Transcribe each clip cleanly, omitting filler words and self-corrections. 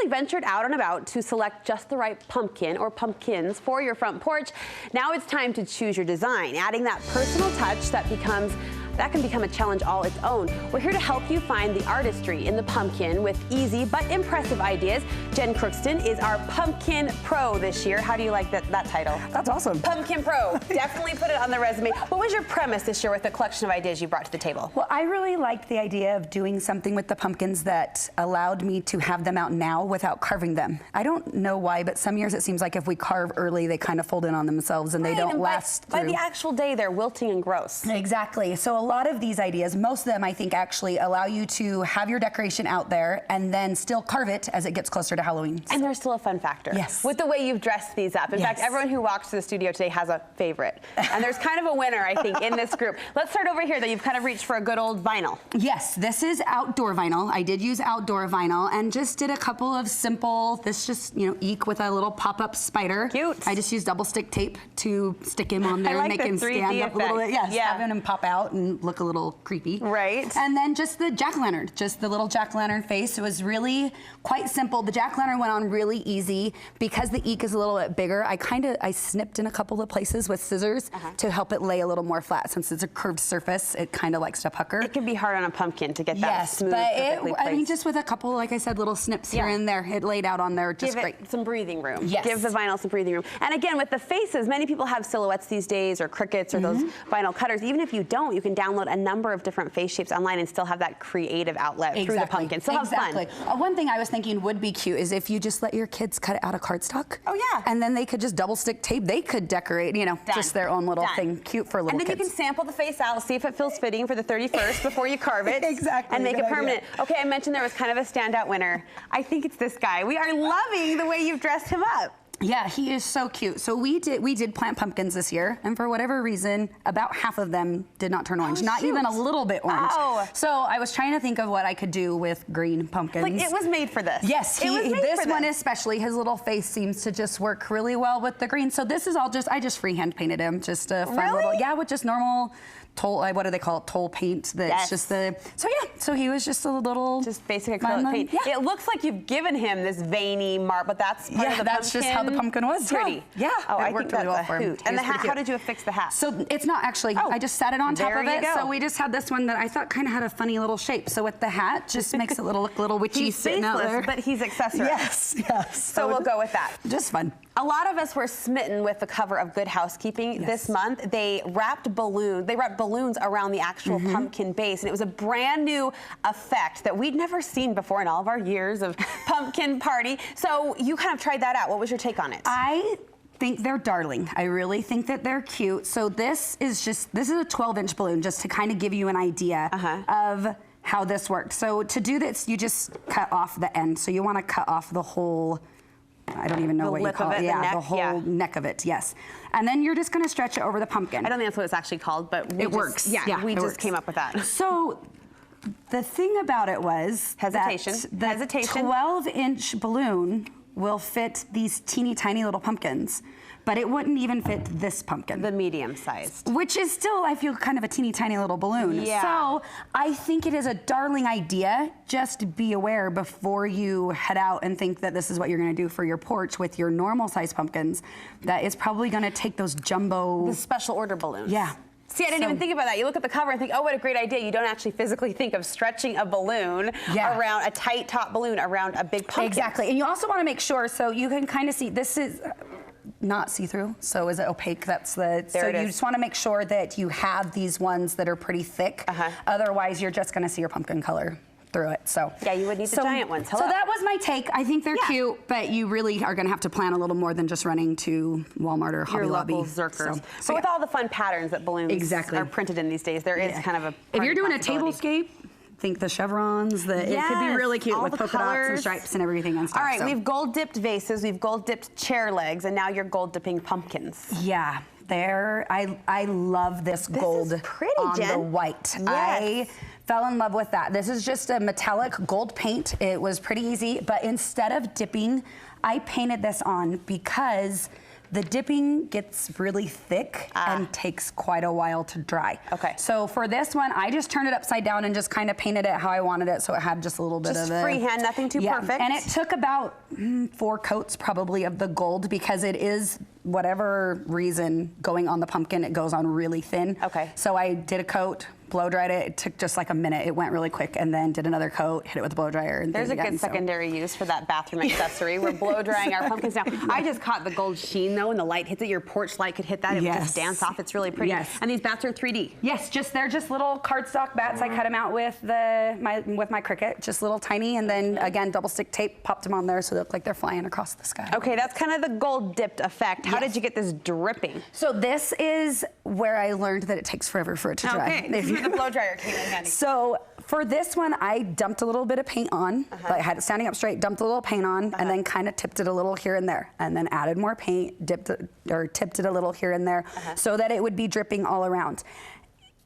finally ventured out and about to select just the right pumpkin or pumpkins for your front porch. Now it's time to choose your design, adding that personal touch that can become a challenge all its own. We're here to help you find the artistry in the pumpkin with easy but impressive ideas. Jen Crookston is our Pumpkin Pro this year. How do you like that title? That's awesome. Pumpkin Pro. Definitely put it on the resume. What was your premise this year with the collection of ideas you brought to the table? Well, I really liked the idea of doing something with the pumpkins that allowed me to have them out now without carving them. I don't know why, but some years it seems like if we carve early, they kind of fold in on themselves and they don't last by the actual day, they're wilting and gross. Exactly. So a lot of these ideas, most of them I think actually allow you to have your decoration out there and then still carve it as it gets closer to Halloween. And there's still a fun factor. Yes. With the way you've dressed these up. In fact, everyone who walks to the studio today has a favorite. And there's kind of a winner, I think, in this group. Let's start over here, though. You've kind of reached for a good old vinyl. Yes, this is outdoor vinyl. I did use outdoor vinyl and just did a couple of simple, this just, eke with a little pop-up spider. Cute. I just used double stick tape to stick him on there and make him stand up a little bit. Yes, having him pop out and look a little creepy. Right. And then just the jack-o'-lantern, just the little jack-o'-lantern face. It was really quite simple. The jack-o'-lantern went on really easy because the eek is a little bit bigger. I snipped in a couple of places with scissors to help it lay a little more flat. Since it's a curved surface, it kind of likes to pucker. It can be hard on a pumpkin to get that smooth, perfectly placed. I mean, just with a couple, like I said, little snips here and there, it laid out on there just great. Give it some breathing room. Yes. Give the vinyl some breathing room. And again, with the faces, many people have silhouettes these days or crickets or those vinyl cutters. Even if you don't, you can download a number of different face shapes online and still have that creative outlet through the pumpkin. Still have fun. One thing I was thinking would be cute is if you just let your kids cut it out of cardstock. Oh yeah. And then they could just double stick tape. They could decorate, just their own little thing, cute for little kids. And then you can sample the face out, see if it feels fitting for the 31st before you carve it. Exactly. And make it permanent. Okay, I mentioned there was kind of a standout winner. I think it's this guy. We are loving the way you've dressed him up. Yeah, he is so cute. So we did plant pumpkins this year, and for whatever reason, about half of them did not turn orange. Not even a little bit orange. Oh. So I was trying to think of what I could do with green pumpkins. Like it was made for this. Yes, this one especially, his little face seems to just work really well with the green. So this is all I just freehand painted him. Just a fun little, with just normal what do they call it? Toll paint. That's just so he was just a little. Just basic acrylic paint. Yeah. It looks like you've given him this veiny mark, but that's part of the that's just how the pumpkin was. Pretty. Yeah. Oh, I think that's really well for him. And the hat, how did you affix the hat? So it's not actually, I just set it on top of it. So we just had this one that I thought kind of had a funny little shape. So with the hat, just makes it look a little witchy sitting out there. But he's accessorized. Yes. So we'll go with that. Just fun. A lot of us were smitten with the cover of Good Housekeeping this month. They wrapped balloons around the actual pumpkin base, and it was a brand new effect that we'd never seen before in all of our years of pumpkin party. So you kind of tried that out. What was your take on it? I think they're darling. I really think that they're cute. So this is a 12-inch balloon, just to kind of give you an idea of how this works. So to do this, you just cut off the end. So you want to cut off the whole, I don't even know what you call it. Yeah, the whole neck of it, yes. And then you're just gonna stretch it over the pumpkin. I don't think that's what it's actually called, but it works. Yeah, we just came up with that. So the thing about it was hesitation. that the 12-inch balloon will fit these teeny tiny little pumpkins, but it wouldn't even fit this pumpkin. The medium-sized. Which is still, I feel, kind of a teeny tiny little balloon. Yeah. So I think it is a darling idea. Just be aware before you head out and think that this is what you're gonna do for your porch with your normal size pumpkins, that it's probably gonna take those jumbo. The special order balloons. Yeah. See, I didn't even think about that. You look at the cover and think, oh, what a great idea. You don't actually physically think of stretching a balloon around, a tight top balloon around a big pumpkin. Exactly, and you also wanna make sure, so you can kind of see, this is not see-through, so is it opaque? So you just wanna make sure that you have these ones that are pretty thick. Otherwise, you're just gonna see your pumpkin color through it. So yeah, you would need the giant ones. So that was my take. I think they're cute, but you really are going to have to plan a little more than just running to Walmart or Hobby Lobby. Your local Zerkers. So with all the fun patterns that balloons are printed in these days, there is kind of a if you're doing a tablescape, think the chevrons, it could be really cute with polka dots and stripes and everything and stuff. All right, we've gold-dipped vases, we've gold-dipped chair legs, and now you're gold-dipping pumpkins. Yeah. I love this gold is pretty, on Jen. the white. Yes. I fell in love with that. This is just a metallic gold paint. It was pretty easy, but instead of dipping, I painted this on because the dipping gets really thick and takes quite a while to dry. Okay. So for this one, I just turned it upside down and just kind of painted it how I wanted it, so it had just a little bit of it. Freehand, nothing too perfect. And it took about 4 coats probably of the gold, because it is, whatever reason, going on the pumpkin, it goes on really thin. Okay. So I did a coat, blow dried it. It took just like a minute. It went really quick, and then did another coat, hit it with a blow dryer. And there's a good secondary use for that bathroom accessory. We're blow drying our pumpkins now. I just caught the gold sheen though, and the light hits it. Your porch light could hit that. It would just dance off. It's really pretty. Yes. And these bats are 3D. Yes, they're just little cardstock bats. I cut them out with my Cricut, just little tiny, and then again double stick tape, popped them on there so they look like they're flying across the sky. Okay, that's kind of the gold dipped effect. How did you get this dripping? So this is where I learned that it takes forever for it to dry. Okay, this is where the blow dryer came in handy. So for this one, I dumped a little bit of paint on. I had it standing up straight, dumped a little paint on, and then kind of tipped it a little here and there, and then added more paint, tipped it a little here and there, so that it would be dripping all around.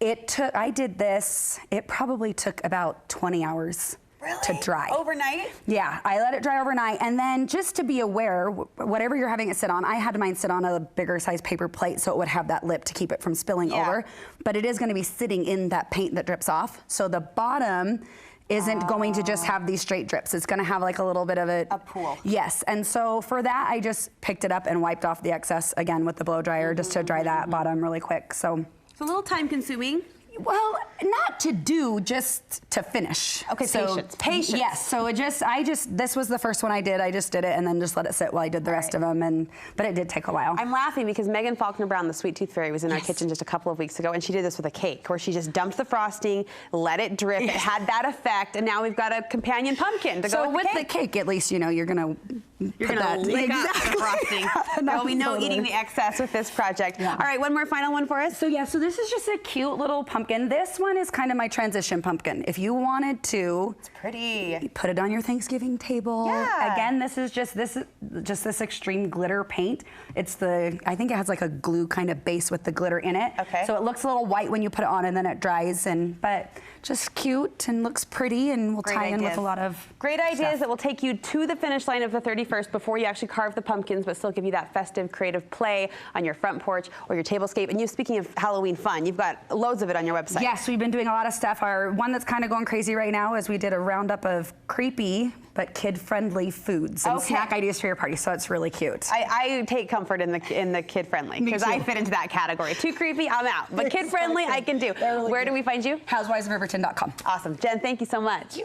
I did this, it probably took about 20 hours. Really? To dry. Overnight? Yeah, I let it dry overnight. And then just to be aware, whatever you're having it sit on, I had mine sit on a bigger size paper plate so it would have that lip to keep it from spilling over. But it is going to be sitting in that paint that drips off. So the bottom isn't going to just have these straight drips. It's going to have like a little bit of a pool. Yes. And so for that, I just picked it up and wiped off the excess again with the blow dryer just to dry that bottom really quick. So it's a little time consuming. Well, not to do, just to finish. Okay, so, patience. Yes, so this was the first one I did. I just did it and then just let it sit while I did the rest of them, but it did take a while. I'm laughing because Megan Faulkner Brown, the Sweet Tooth Fairy, was in our kitchen just a couple of weeks ago, and she did this with a cake, where she just dumped the frosting, let it drip, it had that effect, and now we've got a companion pumpkin to go with the cake. At least, you're gonna lick up the frosting. There will be no eating the excess with this project. Yeah. All right, one more final one for us. So this is just a cute little pumpkin. This one is kind of my transition pumpkin. If you wanted to, it's pretty. Put it on your Thanksgiving table. Yeah. Again, this is just this extreme glitter paint. I think it has like a glue kind of base with the glitter in it. Okay. So it looks a little white when you put it on and then it dries, but just cute and looks pretty, and will tie in with a lot of great ideas stuff that will take you to the finish line of the 31st before you actually carve the pumpkins, but still give you that festive, creative play on your front porch or your tablescape. And speaking of Halloween fun, you've got loads of it on your website. Yes, we've been doing a lot of stuff. Our one that's kind of going crazy right now is we did a roundup of creepy but kid-friendly foods and snack ideas for your party. So it's really cute. I take comfort in the kid-friendly because I fit into that category. Too creepy, I'm out. But kid-friendly, I can do. Where do we find you? HousewivesOfRiverton.com. Awesome. Jen, thank you so much.